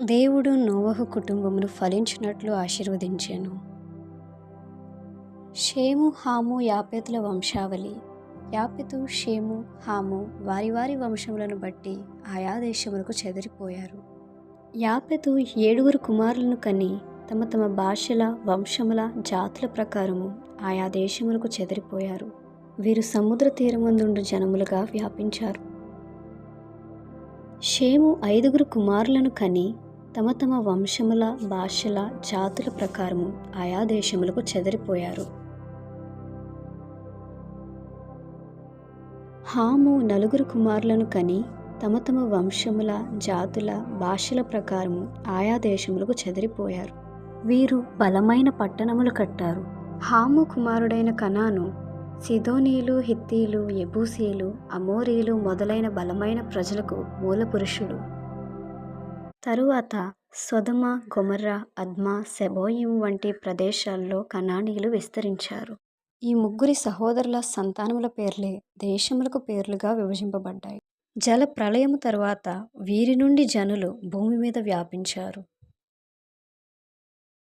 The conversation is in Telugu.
దేవుడు నోవహు కుటుంబమును ఫలించినట్లు ఆశీర్వదించెను. షేము, హాము, యాపెతుల వంశావళి. యాపెతు, షేము, హాము వారి వారి వంశములను బట్టి ఆయా దేశములకు చెదిరిపోయారు. యాపెతు 7 కుమారులను కని తమ తమ భాషల, వంశముల, జాతుల ప్రకారము ఆయా దేశములకు చెదిరిపోయారు. వీరు సముద్ర తీరమందుండు జనములుగా వ్యాపించారు. షేము 5 కుమారులను కని తమ తమ వంశముల, భాషల, జాతుల ప్రకారము ఆయా దేశములకు చెదిరిపోయారు. హాము 4 కుమారులను కని తమ తమ వంశముల, జాతుల, భాషల ప్రకారము ఆయా దేశములకు చెదిరిపోయారు. వీరు బలమైన పట్టణములు కట్టారు. హాము కుమారుడైన కనాను సిదోనీయులు, హిత్తీలు, యెబూసీయులు, అమోరీయులు మొదలైన బలమైన ప్రజలకు మూలపురుషుడు. తరువాత సొదొమ, గొమొర్రా, అద్మా, సెబోయిము వంటి ప్రదేశాల్లో కనానీయులు విస్తరించారు. ఈ 3 సహోదరుల సంతానముల పేర్లే దేశములకు పేర్లుగా విభజింపబడ్డాయి. జల ప్రళయము తరువాత వీరి నుండి జనులు భూమి మీద వ్యాపించారు.